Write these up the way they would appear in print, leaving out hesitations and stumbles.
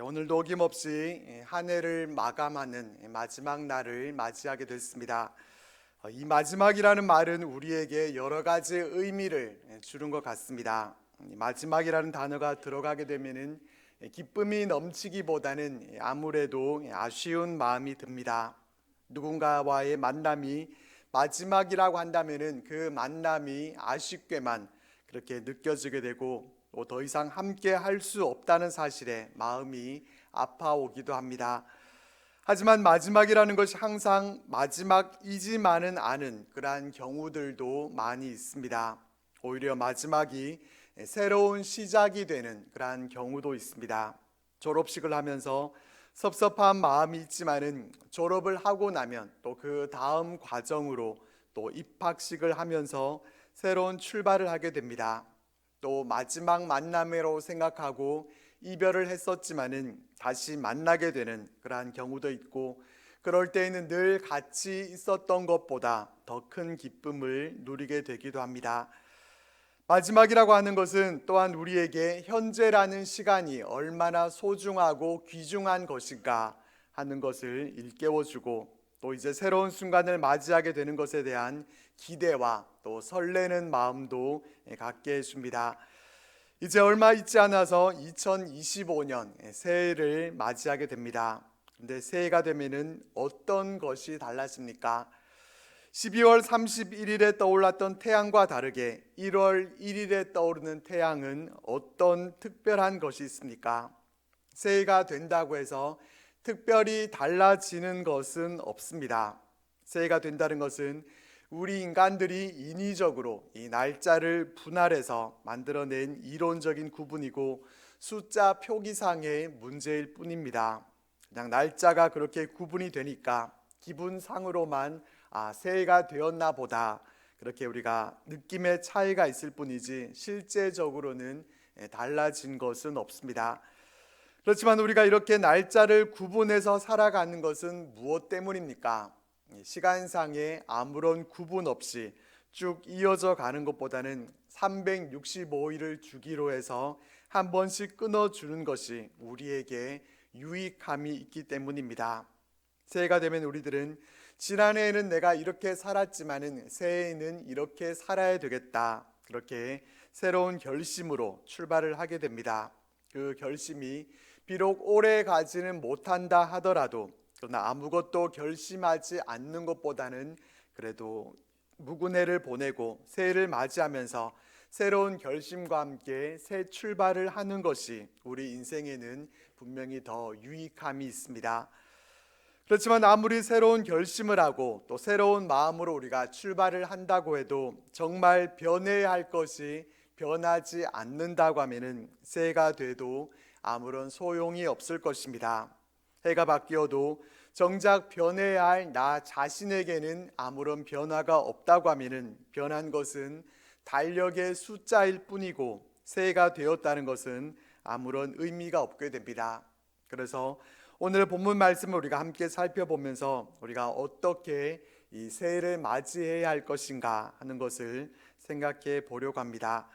오늘도 어김없이 한 해를 마감하는 마지막 날을 맞이하게 됐습니다. 이 마지막이라는 말은 우리에게 여러 가지 의미를 주는 것 같습니다. 이 마지막이라는 단어가 들어가게 되면은 기쁨이 넘치기보다는 아무래도 아쉬운 마음이 듭니다. 누군가와의 만남이 마지막이라고 한다면은 그 만남이 아쉽게만 그렇게 느껴지게 되고 또 더 이상 함께 할 수 없다는 사실에 마음이 아파오기도 합니다. 하지만 마지막이라는 것이 항상 마지막이지만은 않은 그러한 경우들도 많이 있습니다. 오히려 마지막이 새로운 시작이 되는 그러한 경우도 있습니다. 졸업식을 하면서 섭섭한 마음이 있지만은 졸업을 하고 나면 또 그 다음 과정으로 또 입학식을 하면서 새로운 출발을 하게 됩니다. 또 마지막 만남으로 생각하고 이별을 했었지만은 다시 만나게 되는 그러한 경우도 있고, 그럴 때에는 늘 같이 있었던 것보다 더 큰 기쁨을 누리게 되기도 합니다. 마지막이라고 하는 것은 또한 우리에게 현재라는 시간이 얼마나 소중하고 귀중한 것인가 하는 것을 일깨워주고, 또 이제 새로운 순간을 맞이하게 되는 것에 대한 기대와 또 설레는 마음도 갖게 해줍니다. 이제 얼마 있지 않아서 2025년 새해를 맞이하게 됩니다. 근데 새해가 되면은 어떤 것이 달라집니까? 12월 31일에 떠올랐던 태양과 다르게 1월 1일에 떠오르는 태양은 어떤 특별한 것이 있습니까? 새해가 된다고 해서 특별히 달라지는 것은 없습니다. 새해가 된다는 것은 우리 인간들이 인위적으로 이 날짜를 분할해서 만들어낸 이론적인 구분이고 숫자 표기상의 문제일 뿐입니다. 그냥 날짜가 그렇게 구분이 되니까 기분상으로만 새해가 되었나 보다 그렇게 우리가 느낌의 차이가 있을 뿐이지 실제적으로는 달라진 것은 없습니다. 그렇지만 우리가 이렇게 날짜를 구분해서 살아가는 것은 무엇 때문입니까? 시간상에 아무런 구분 없이 쭉 이어져 가는 것보다는 365일을 주기로 해서 한 번씩 끊어주는 것이 우리에게 유익함이 있기 때문입니다. 새해가 되면 우리들은 지난해에는 내가 이렇게 살았지만은 새해에는 이렇게 살아야 되겠다, 그렇게 새로운 결심으로 출발을 하게 됩니다. 그 결심이 비록 오래 가지는 못한다 하더라도, 그러나 아무것도 결심하지 않는 것보다는 그래도 묵은 해를 보내고 새해를 맞이하면서 새로운 결심과 함께 새 출발을 하는 것이 우리 인생에는 분명히 더 유익함이 있습니다. 그렇지만 아무리 새로운 결심을 하고 또 새로운 마음으로 우리가 출발을 한다고 해도 정말 변해야 할 것이 변하지 않는다고 하면은 새해가 돼도 아무런 소용이 없을 것입니다. 해가 바뀌어도 정작 변해야 할 나 자신에게는 아무런 변화가 없다고 하면은 변한 것은 달력의 숫자일 뿐이고 새해가 되었다는 것은 아무런 의미가 없게 됩니다. 그래서 오늘 본문 말씀을 우리가 함께 살펴보면서 우리가 어떻게 이 새해를 맞이해야 할 것인가 하는 것을 생각해 보려고 합니다.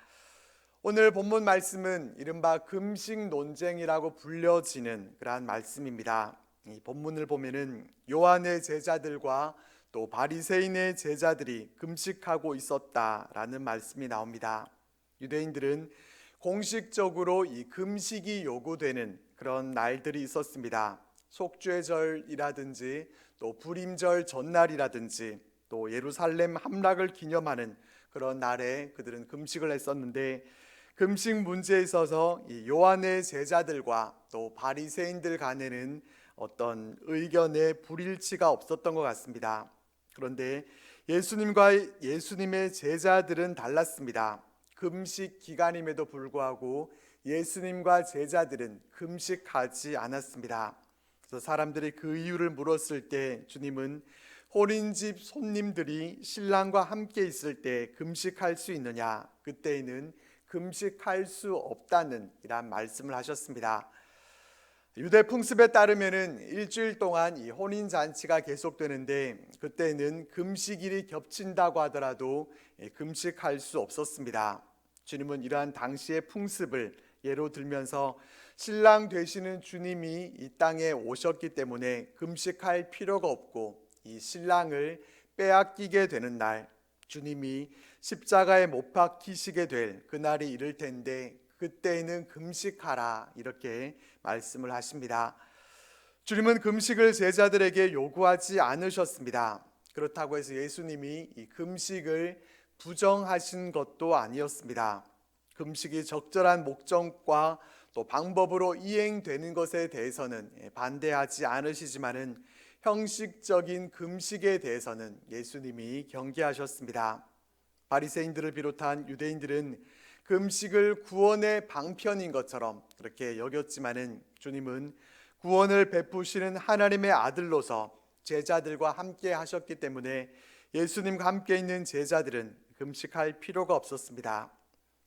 오늘 본문 말씀은 이른바 금식 논쟁이라고 불려지는 그러한 말씀입니다. 이 본문을 보면은 요한의 제자들과 또 바리새인의 제자들이 금식하고 있었다라는 말씀이 나옵니다. 유대인들은 공식적으로 이 금식이 요구되는 그런 날들이 있었습니다. 속죄 절이라든지 또 불임절 전날이라든지 또 예루살렘 함락을 기념하는 그런 날에 그들은 금식을 했었는데, 금식 문제에 있어서 이 요한의 제자들과 또 바리새인들 간에는 어떤 의견의 불일치가 없었던 것 같습니다. 그런데 예수님과 예수님의 제자들은 달랐습니다. 금식 기간임에도 불구하고 예수님과 제자들은 금식하지 않았습니다. 그래서 사람들이 그 이유를 물었을 때 주님은 혼인집 손님들이 신랑과 함께 있을 때 금식할 수 있느냐, 그때에는 금식할 수 없다는 이런 말씀을 하셨습니다. 유대 풍습에 따르면은 일주일 동안 이 혼인 잔치가 계속되는데, 그때는 금식일이 겹친다고 하더라도 금식할 수 없었습니다. 주님은 이러한 당시의 풍습을 예로 들면서 신랑 되시는 주님이 이 땅에 오셨기 때문에 금식할 필요가 없고 이 신랑을 빼앗기게 되는 날, 주님이 십자가에 못 박히시게 될 그날이 이를 텐데 그때에는 금식하라 이렇게 말씀을 하십니다. 주님은 금식을 제자들에게 요구하지 않으셨습니다. 그렇다고 해서 예수님이 이 금식을 부정하신 것도 아니었습니다. 금식이 적절한 목적과 또 방법으로 이행되는 것에 대해서는 반대하지 않으시지만은 형식적인 금식에 대해서는 예수님이 경계하셨습니다. 바리새인들을 비롯한 유대인들은 금식을 구원의 방편인 것처럼 그렇게 여겼지만은 주님은 구원을 베푸시는 하나님의 아들로서 제자들과 함께 하셨기 때문에 예수님과 함께 있는 제자들은 금식할 필요가 없었습니다.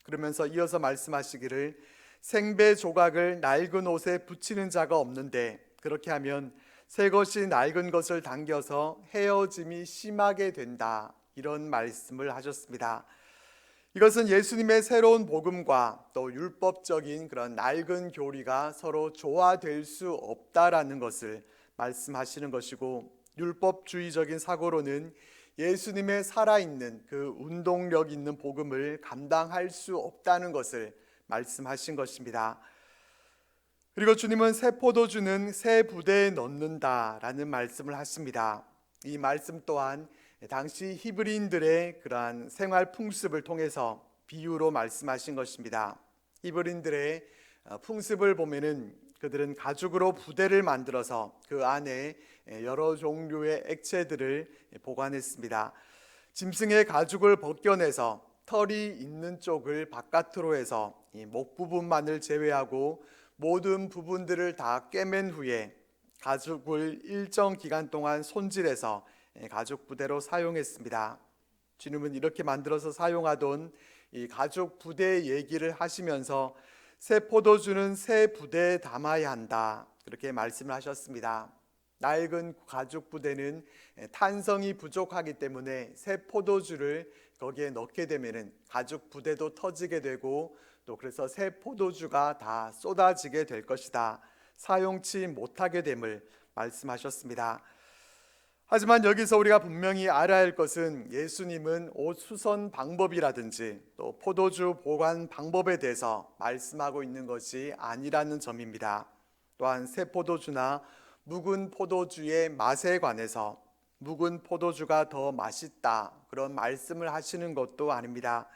그러면서 이어서 말씀하시기를 생배 조각을 낡은 옷에 붙이는 자가 없는데 그렇게 하면 새 것이 낡은 것을 당겨서 헤어짐이 심하게 된다. 이런 말씀을 하셨습니다. 이것은 예수님의 새로운 복음과 또 율법적인 그런 낡은 교리가 서로 조화될 수 없다라는 것을 말씀하시는 것이고, 율법주의적인 사고로는 예수님의 살아있는 그 운동력 있는 복음을 감당할 수 없다는 것을 말씀하신 것입니다. 그리고 주님은 새 포도주는 새 부대에 넣는다라는 말씀을 하십니다. 이 말씀 또한 당시 히브리인들의 그러한 생활 풍습을 통해서 비유로 말씀하신 것입니다. 히브리인들의 풍습을 보면은 그들은 가죽으로 부대를 만들어서 그 안에 여러 종류의 액체들을 보관했습니다. 짐승의 가죽을 벗겨내서 털이 있는 쪽을 바깥으로 해서 이 목 부분만을 제외하고 모든 부분들을 다 꿰맨 후에 가죽을 일정 기간 동안 손질해서 가죽 부대로 사용했습니다. 주님은 이렇게 만들어서 사용하던 이 가죽 부대 얘기를 하시면서 새 포도주는 새 부대에 담아야 한다 그렇게 말씀을 하셨습니다. 낡은 가죽 부대는 탄성이 부족하기 때문에 새 포도주를 거기에 넣게 되면은 가죽 부대도 터지게 되고 또 그래서 새 포도주가 다 쏟아지게 될 것이다. 사용치 못하게 됨을 말씀하셨습니다. 하지만 여기서 우리가 분명히 알아야 할 것은 예수님은 옷 수선 방법이라든지 또 포도주 보관 방법에 대해서 말씀하고 있는 것이 아니라는 점입니다. 또한 새 포도주나 묵은 포도주의 맛에 관해서 묵은 포도주가 더 맛있다 그런 말씀을 하시는 것도 아닙니다.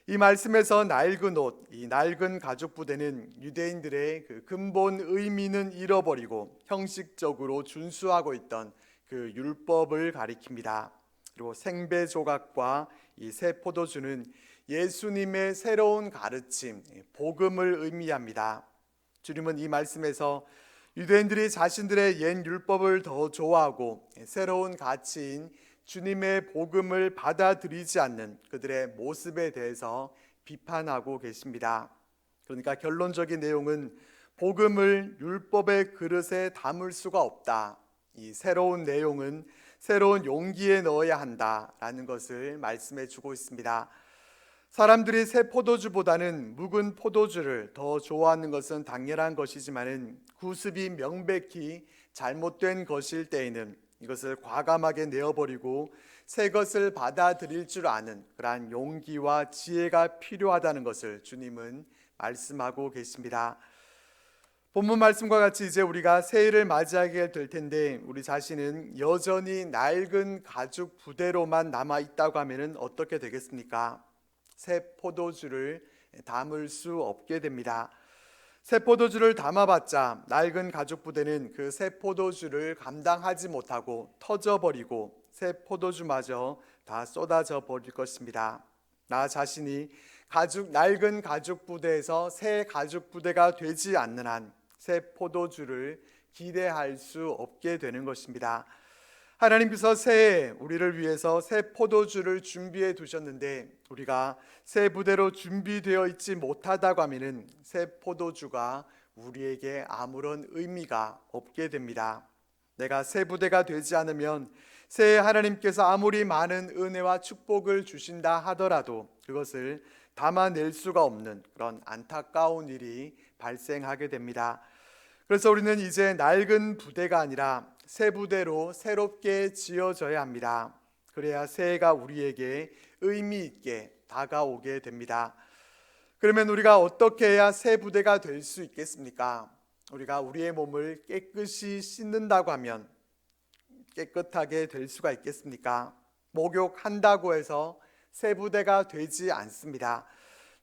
이 말씀에서 낡은 옷, 이 낡은 가죽 부대는 유대인들의 그 근본 의미는 잃어버리고 형식적으로 준수하고 있던 그 율법을 가리킵니다. 그리고 생배 조각과 이 새 포도주는 예수님의 새로운 가르침, 복음을 의미합니다. 주님은 이 말씀에서 유대인들이 자신들의 옛 율법을 더 좋아하고 새로운 가치인 주님의 복음을 받아들이지 않는 그들의 모습에 대해서 비판하고 계십니다. 그러니까 결론적인 내용은 복음을 율법의 그릇에 담을 수가 없다. 이 새로운 내용은 새로운 용기에 넣어야 한다라는 것을 말씀해 주고 있습니다. 사람들이 새 포도주보다는 묵은 포도주를 더 좋아하는 것은 당연한 것이지만은 구습이 명백히 잘못된 것일 때에는 이것을 과감하게 내어버리고 새 것을 받아들일 줄 아는 그러한 용기와 지혜가 필요하다는 것을 주님은 말씀하고 계십니다. 본문 말씀과 같이 이제 우리가 새해를 맞이하게 될 텐데 우리 자신은 여전히 낡은 가죽 부대로만 남아 있다고 하면 어떻게 되겠습니까? 새 포도주를 담을 수 없게 됩니다. 새 포도주를 담아봤자 낡은 가죽 부대는 그 새 포도주를 감당하지 못하고 터져버리고 새 포도주마저 다 쏟아져 버릴 것입니다. 나 자신이 낡은 가죽 부대에서 새 가죽 부대가 되지 않는 한 새 포도주를 기대할 수 없게 되는 것입니다. 하나님께서 새해 우리를 위해서 새 포도주를 준비해 두셨는데 우리가 새 부대로 준비되어 있지 못하다고 하면 새 포도주가 우리에게 아무런 의미가 없게 됩니다. 내가 새 부대가 되지 않으면 새해 하나님께서 아무리 많은 은혜와 축복을 주신다 하더라도 그것을 담아낼 수가 없는 그런 안타까운 일이 발생하게 됩니다. 그래서 우리는 이제 낡은 부대가 아니라 새 부대로 새롭게 지어져야 합니다. 그래야 새해가 우리에게 의미 있게 다가오게 됩니다. 그러면 우리가 어떻게 해야 새 부대가 될 수 있겠습니까? 우리가 우리의 몸을 깨끗이 씻는다고 하면 깨끗하게 될 수가 있겠습니까? 목욕한다고 해서 새 부대가 되지 않습니다.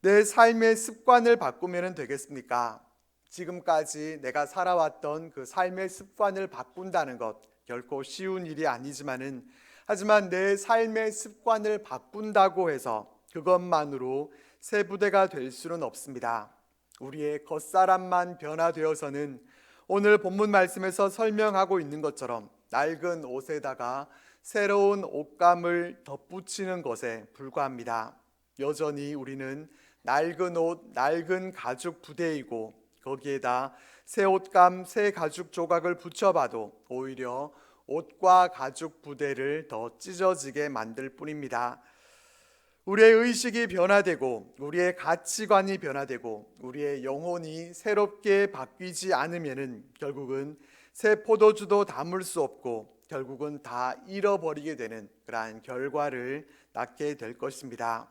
내 삶의 습관을 바꾸면 되겠습니까? 지금까지 내가 살아왔던 그 삶의 습관을 바꾼다는 것 결코 쉬운 일이 아니지만은 하지만 내 삶의 습관을 바꾼다고 해서 그것만으로 새 부대가 될 수는 없습니다. 우리의 겉사람만 변화되어서는 오늘 본문 말씀에서 설명하고 있는 것처럼 낡은 옷에다가 새로운 옷감을 덧붙이는 것에 불과합니다. 여전히 우리는 낡은 옷, 낡은 가죽 부대이고 거기에다 새 옷감, 새 가죽 조각을 붙여봐도 오히려 옷과 가죽 부대를 더 찢어지게 만들 뿐입니다. 우리의 의식이 변화되고 우리의 가치관이 변화되고 우리의 영혼이 새롭게 바뀌지 않으면은 결국은 새 포도주도 담을 수 없고 결국은 다 잃어버리게 되는 그러한 결과를 낳게 될 것입니다.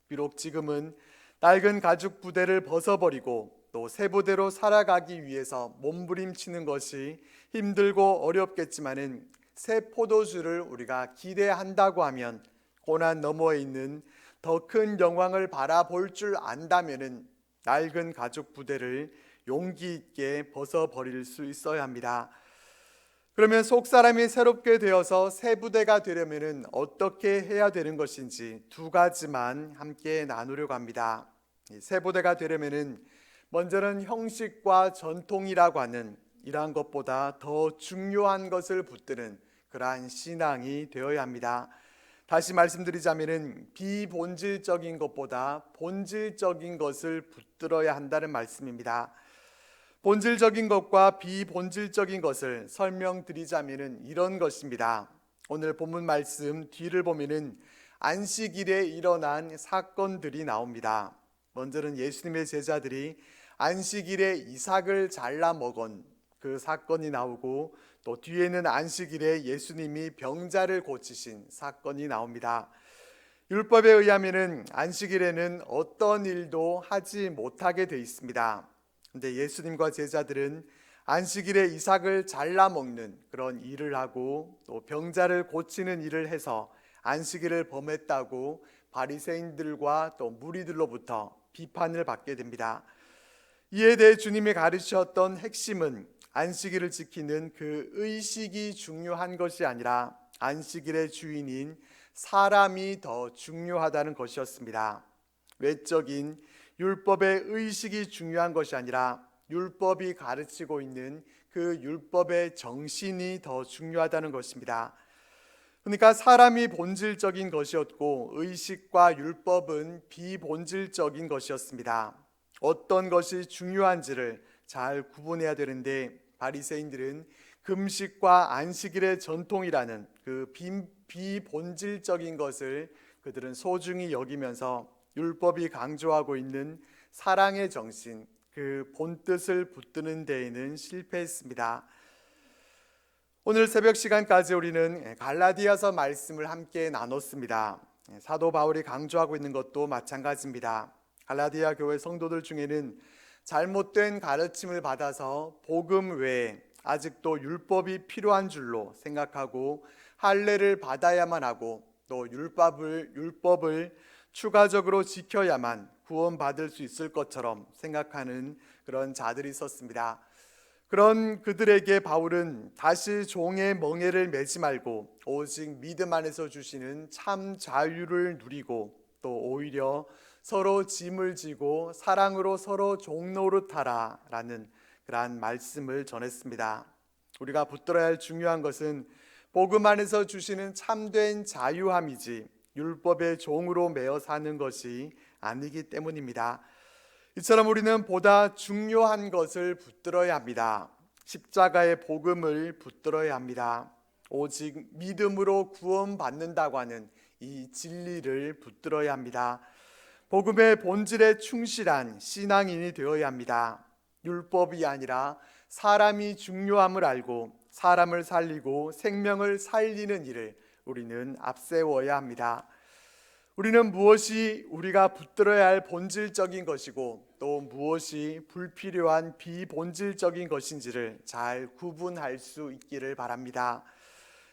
비록 지금은 낡은 가죽 부대를 벗어버리고 또 새 부대로 살아가기 위해서 몸부림치는 것이 힘들고 어렵겠지만은 새 포도주를 우리가 기대한다고 하면 고난 너머에 있는 더 큰 영광을 바라볼 줄 안다면은 낡은 가죽 부대를 용기 있게 벗어버릴 수 있어야 합니다. 그러면 속사람이 새롭게 되어서 새 부대가 되려면은 어떻게 해야 되는 것인지 두 가지만 함께 나누려고 합니다. 새 부대가 되려면은 먼저는 형식과 전통이라고 하는 이러한 것보다 더 중요한 것을 붙드는 그러한 신앙이 되어야 합니다. 다시 말씀드리자면은 비본질적인 것보다 본질적인 것을 붙들어야 한다는 말씀입니다. 본질적인 것과 비본질적인 것을 설명드리자면은 이런 것입니다. 오늘 본문 말씀 뒤를 보면은 안식일에 일어난 사건들이 나옵니다. 먼저는 예수님의 제자들이 안식일에 이삭을 잘라 먹은 그 사건이 나오고 또 뒤에는 안식일에 예수님이 병자를 고치신 사건이 나옵니다. 율법에 의하면은 안식일에는 어떤 일도 하지 못하게 돼 있습니다. 근데 예수님과 제자들은 안식일에 이삭을 잘라 먹는 그런 일을 하고 또 병자를 고치는 일을 해서 안식일을 범했다고 바리새인들과 또 무리들로부터 비판을 받게 됩니다. 이에 대해 주님이 가르치셨던 핵심은 안식일을 지키는 그 의식이 중요한 것이 아니라 안식일의 주인인 사람이 더 중요하다는 것이었습니다. 외적인 율법의 의식이 중요한 것이 아니라 율법이 가르치고 있는 그 율법의 정신이 더 중요하다는 것입니다. 그러니까 사람이 본질적인 것이었고 의식과 율법은 비본질적인 것이었습니다. 어떤 것이 중요한지를 잘 구분해야 되는데 바리새인들은 금식과 안식일의 전통이라는 그 비본질적인 것을 그들은 소중히 여기면서 율법이 강조하고 있는 사랑의 정신, 그 본뜻을 붙드는 데에는 실패했습니다. 오늘 새벽 시간까지 우리는 갈라디아서 말씀을 함께 나눴습니다. 사도 바울이 강조하고 있는 것도 마찬가지입니다. 갈라디아 교회 성도들 중에는 잘못된 가르침을 받아서 복음 외에 아직도 율법이 필요한 줄로 생각하고 할례를 받아야만 하고 또 율법을 추가적으로 지켜야만 구원받을 수 있을 것처럼 생각하는 그런 자들이 있었습니다. 그런 그들에게 바울은 다시 종의 멍에를 매지 말고 오직 믿음 안에서 주시는 참 자유를 누리고 또 오히려 서로 짐을 지고 사랑으로 서로 종노릇하라 라는 그러한 말씀을 전했습니다. 우리가 붙들어야 할 중요한 것은 복음 안에서 주시는 참된 자유함이지 율법의 종으로 매어 사는 것이 아니기 때문입니다. 이처럼 우리는 보다 중요한 것을 붙들어야 합니다. 십자가의 복음을 붙들어야 합니다. 오직 믿음으로 구원받는다고 하는 이 진리를 붙들어야 합니다. 복음의 본질에 충실한 신앙인이 되어야 합니다. 율법이 아니라 사람이 중요함을 알고 사람을 살리고 생명을 살리는 일을 우리는 앞세워야 합니다. 우리는 무엇이 우리가 붙들어야 할 본질적인 것이고 또 무엇이 불필요한 비본질적인 것인지를 잘 구분할 수 있기를 바랍니다.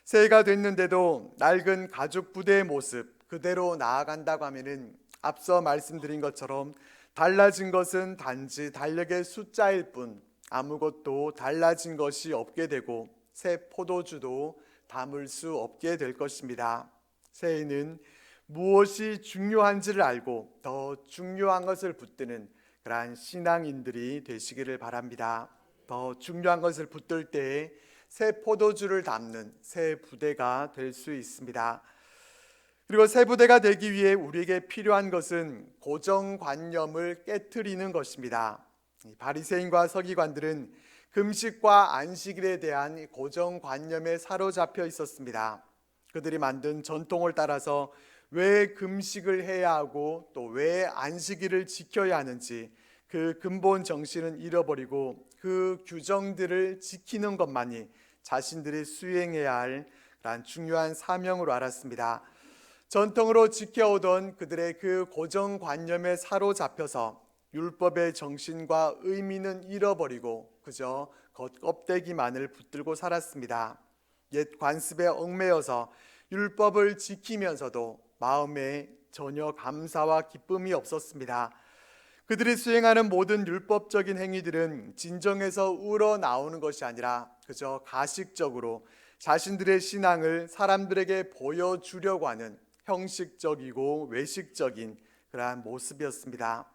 새해가 됐는데도 낡은 가죽 부대의 모습 그대로 나아간다고 하면은 앞서 말씀드린 것처럼 달라진 것은 단지 달력의 숫자일 뿐 아무것도 달라진 것이 없게 되고 새 포도주도 담을 수 없게 될 것입니다. 새해는 무엇이 중요한지를 알고 더 중요한 것을 붙드는 그러한 신앙인들이 되시기를 바랍니다. 더 중요한 것을 붙들 때에 새 포도주를 담는 새 부대가 될 수 있습니다. 그리고 새 부대가 되기 위해 우리에게 필요한 것은 고정관념을 깨트리는 것입니다. 바리새인과 서기관들은 금식과 안식일에 대한 고정관념에 사로잡혀 있었습니다. 그들이 만든 전통을 따라서 왜 금식을 해야 하고 또 왜 안식일을 지켜야 하는지 그 근본 정신은 잃어버리고 그 규정들을 지키는 것만이 자신들이 수행해야 할 중요한 사명으로 알았습니다. 전통으로 지켜오던 그들의 그 고정관념에 사로잡혀서 율법의 정신과 의미는 잃어버리고 그저 겉껍데기만을 붙들고 살았습니다. 옛 관습에 얽매여서 율법을 지키면서도 마음에 전혀 감사와 기쁨이 없었습니다. 그들이 수행하는 모든 율법적인 행위들은 진정에서 우러나오는 것이 아니라 그저 가식적으로 자신들의 신앙을 사람들에게 보여주려고 하는 형식적이고 외식적인 그러한 모습이었습니다.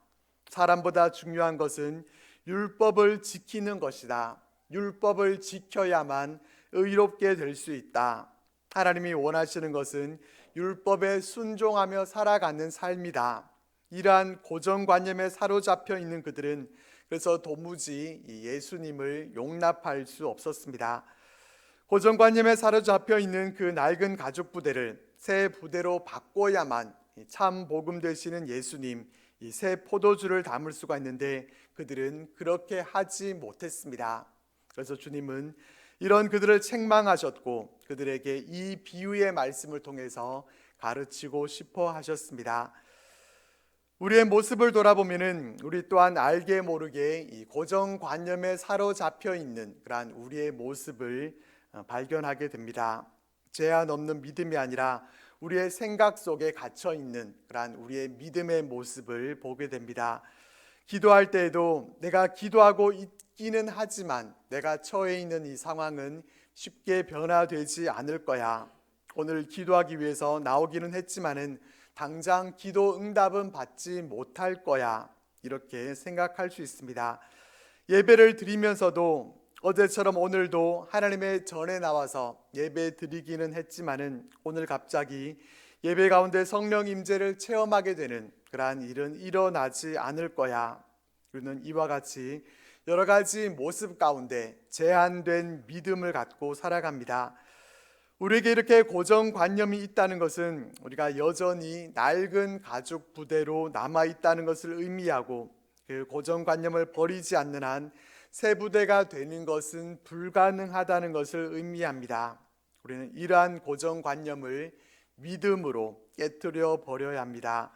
사람보다 중요한 것은 율법을 지키는 것이다. 율법을 지켜야만 의롭게 될 수 있다. 하나님이 원하시는 것은 율법에 순종하며 살아가는 삶이다. 이러한 고정관념에 사로잡혀 있는 그들은 그래서 도무지 예수님을 용납할 수 없었습니다. 고정관념에 사로잡혀 있는 그 낡은 가죽 부대를 새 부대로 바꿔야만 참 복음 되시는 예수님, 이 새 포도주를 담을 수가 있는데 그들은 그렇게 하지 못했습니다. 그래서 주님은 이런 그들을 책망하셨고 그들에게 이 비유의 말씀을 통해서 가르치고 싶어 하셨습니다. 우리의 모습을 돌아보면은 우리 또한 알게 모르게 이 고정관념에 사로잡혀 있는 그러한 우리의 모습을 발견하게 됩니다. 제한 없는 믿음이 아니라 우리의 생각 속에 갇혀 있는 그러한 우리의 믿음의 모습을 보게 됩니다. 기도할 때에도 내가 기도하고 있기는 하지만 내가 처해 있는 이 상황은 쉽게 변화되지 않을 거야. 오늘 기도하기 위해서 나오기는 했지만은 당장 기도 응답은 받지 못할 거야. 이렇게 생각할 수 있습니다. 예배를 드리면서도 어제처럼 오늘도 하나님의 전에 나와서 예배 드리기는 했지만은 오늘 갑자기 예배 가운데 성령 임재를 체험하게 되는 그러한 일은 일어나지 않을 거야. 우리는 이와 같이 여러 가지 모습 가운데 제한된 믿음을 갖고 살아갑니다. 우리에게 이렇게 고정관념이 있다는 것은 우리가 여전히 낡은 가죽 부대로 남아있다는 것을 의미하고 그 고정관념을 버리지 않는 한 새 부대가 되는 것은 불가능하다는 것을 의미합니다. 우리는 이러한 고정관념을 믿음으로 깨뜨려 버려야 합니다.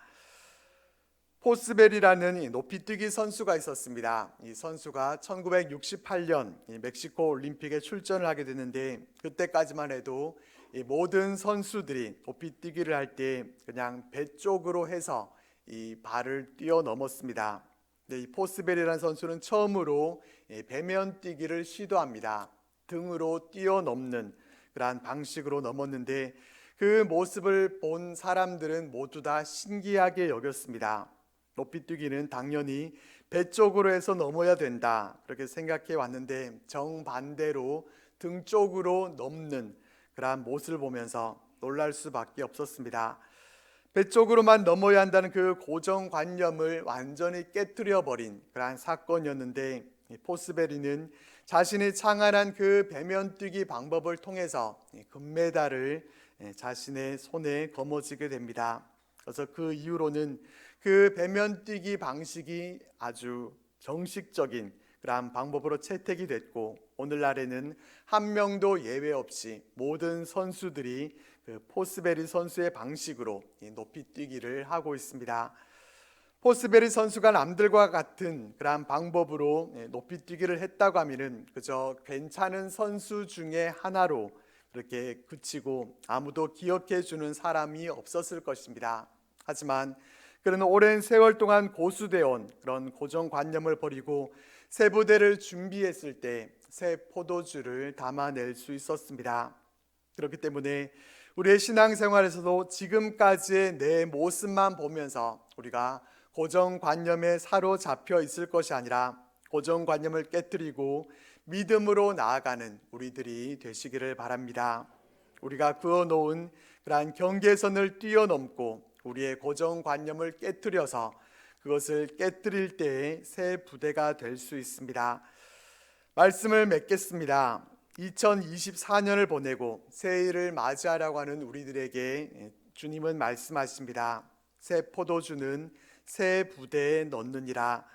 포스벨이라는 높이뛰기 선수가 있었습니다. 이 선수가 1968년 멕시코 올림픽에 출전을 하게 되는데 그때까지만 해도 이 모든 선수들이 높이뛰기를 할 때 그냥 배 쪽으로 해서 이 발을 뛰어넘었습니다. 이 포스벨이라는 선수는 처음으로 배면 뛰기를 시도합니다. 등으로 뛰어넘는 그러한 방식으로 넘었는데 그 모습을 본 사람들은 모두 다 신기하게 여겼습니다. 높이뛰기는 당연히 배 쪽으로 해서 넘어야 된다 그렇게 생각해 왔는데 정반대로 등 쪽으로 넘는 그러한 모습을 보면서 놀랄 수밖에 없었습니다. 배 쪽으로만 넘어야 한다는 그 고정관념을 완전히 깨뜨려 버린 그러한 사건이었는데 포스베리는 자신이 창안한 그 배면뛰기 방법을 통해서 금메달을 자신의 손에 거머쥐게 됩니다. 그래서 그 이후로는 그 배면 뛰기 방식이 아주 정식적인 그러한 방법으로 채택이 됐고, 오늘날에는 한 명도 예외 없이 모든 선수들이 그 포스베리 선수의 방식으로 높이 뛰기를 하고 있습니다. 포스베리 선수가 남들과 같은 그러한 방법으로 높이 뛰기를 했다고 하면은 그저 괜찮은 선수 중에 하나로 그렇게 그치고 아무도 기억해 주는 사람이 없었을 것입니다. 하지만 그는 오랜 세월 동안 고수되어 온 그런 고정관념을 버리고 새 부대를 준비했을 때 새 포도주를 담아낼 수 있었습니다. 그렇기 때문에 우리의 신앙생활에서도 지금까지의 내 모습만 보면서 우리가 고정관념에 사로잡혀 있을 것이 아니라 고정관념을 깨뜨리고 믿음으로 나아가는 우리들이 되시기를 바랍니다. 우리가 그어놓은 그러한 경계선을 뛰어넘고 우리의 고정관념을 깨뜨려서 그것을 깨뜨릴 때에 새 부대가 될 수 있습니다. 말씀을 맺겠습니다. 2024년을 보내고 새해를 맞이하려고 하는 우리들에게 주님은 말씀하십니다. 새 포도주는 새 부대에 넣느니라.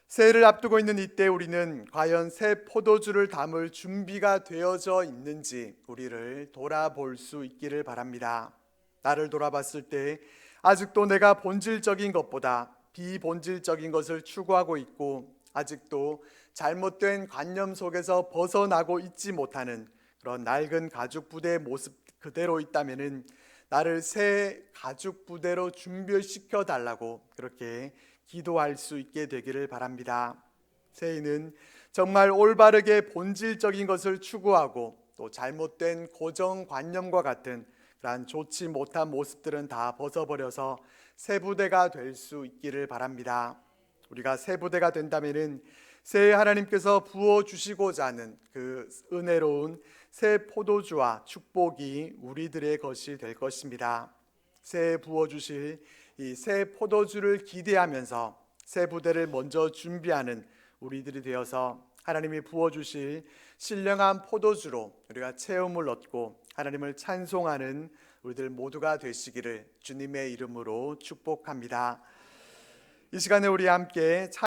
새해를 앞두고 있는 이때 우리는 과연 새 포도주를 담을 준비가 되어져 있는지 우리를 돌아볼 수 있기를 바랍니다. 나를 돌아봤을 때 아직도 내가 본질적인 것보다 비본질적인 것을 추구하고 있고 아직도 잘못된 관념 속에서 벗어나고 있지 못하는 그런 낡은 가죽 부대의 모습 그대로 있다면은 나를 새 가죽 부대로 준비시켜 달라고 그렇게 기도할 수 있게 되기를 바랍니다. 새해는 정말 올바르게 본질적인 것을 추구하고 또 잘못된 고정관념과 같은 그러한 좋지 못한 모습들은 다 벗어버려서 새 부대가 될 수 있기를 바랍니다. 우리가 새 부대가 된다면은 새해 하나님께서 부어 주시고자 하는 그 은혜로운 새 포도주와 축복이 우리들의 것이 될 것입니다. 새해 부어 주실 이 새 포도주를 기대하면서 새 부대를 먼저 준비하는 우리들이 되어서 하나님이 부어 주실 신령한 포도주로 우리가 체험을 얻고 하나님을 찬송하는 우리들 모두가 되시기를 주님의 이름으로 축복합니다. 이 시간에 우리 함께